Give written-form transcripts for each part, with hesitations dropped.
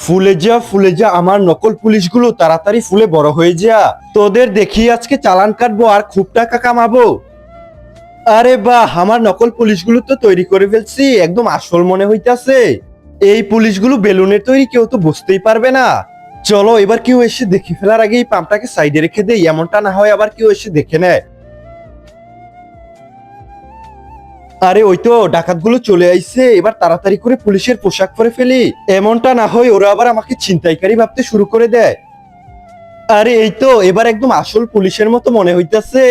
ফুলে যা আমার নকল পুলিশগুলো, তাড়াতাড়ি ফুলে বড় হয়ে যা। তোদের দেখি আজকে চালান কাটবো আর খুব টাকা কামাবো। আরে বাহ, আমার নকল পুলিশগুলো তো তৈরি করে ফেলছি, একদম আসল মনে হইতাছে। এই পুলিশগুলো বেলুনের তৈরি, কেউ তো বুঝতেই পারবে না। চলো এবার কেউ এসে দেখে ফেলার আগে এই পাম্পটাকে সাইডে রেখে দেই, এমনটা না হয় আবার কেউ এসে দেখে নেয়। আরে ওই তো ডাকাতগুলো চলে আইছে, এবার তাড়াতাড়ি করে পুলিশের পোশাক পরে ফেলি, এমনটা না হয় ওরা আবার আমাকে ছিনতাইকারী ভাবতে শুরু করে দেয়। আরে এই তো এবার একদম আসল পুলিশের মতো মনে হইতাছে।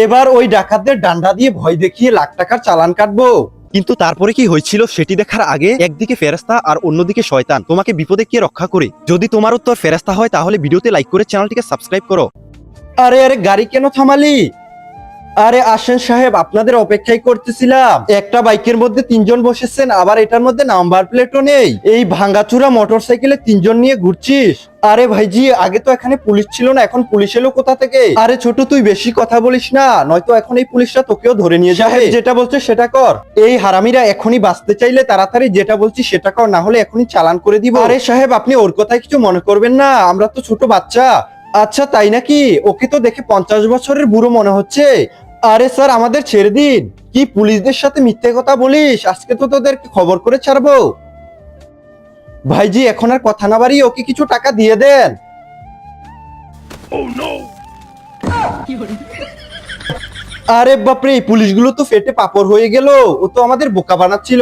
এবার ওই ডাকাতদের ডান্ডা দিয়ে ভয় দেখিয়ে লাখ টাকার চালান কাটবো। কিন্তু তারপরে কি হয়েছিল সেটি দেখার আগে একদিকে ফেরেশতা আর অন্যদিকে শয়তান তোমাকে বিপদে কে রক্ষা করে। যদি তোমার উত্তর ফেরেশতা হয় তাহলে ভিডিওতে লাইক করে চ্যানেলটিকে সাবস্ক্রাইব করো। আরে আরে গাড়ি কেন থামালি? আরে আসেন সাহেব, আপনাদের অপেক্ষাই করতেছিলাম। একটা বাইকের মধ্যে তিনজন বসেছেন, আবার এটার মধ্যে নাম্বার প্লেটও নেই। এই ভাঙ্গাচুরা মোটর সাইকেলে তিনজন নিয়ে ঘুরছিস? আরে ভাইজি, আগে তো এখানে পুলিশ ছিল না, এখন পুলিশ এলো কোথা থেকে? আরে ছোট, তুই বেশি কথা বলিস না, নয়তো এখন এই পুলিশরা তোকেও ধরে নিয়ে যাবে। যেটা বলছে সেটা কর। এই হারামিরা এখনই বাঁচতে চাইলে তাড়াতাড়ি যেটা বলছি সেটা কর, না হলে এখনই চালান করে দিব। আরে সাহেব, আপনি ওর কথায় কিছু মনে করবেন না, আমরা তো ছোট বাচ্চা। আচ্ছা তাই নাকি? ওকে তো দেখে 50 বছরের বুড়ো মনে হচ্ছে। আরে স্যার, আমাদের ছেড়ে দিন। কি পুলিশদের সাথে মিথ্যে কথা বলিস? আজকে তো তোদেরকে খবর করে ছাড়বো। ভাইজি এখন আর কথা না বাড়িয়ে ওকে কিছু টাকা দিয়ে দেন। আরে বাপরে, এই পুলিশগুলো তো ফেটে পাপড় হয়ে গেল। ও তো আমাদের বোকা বানাচ্ছিল।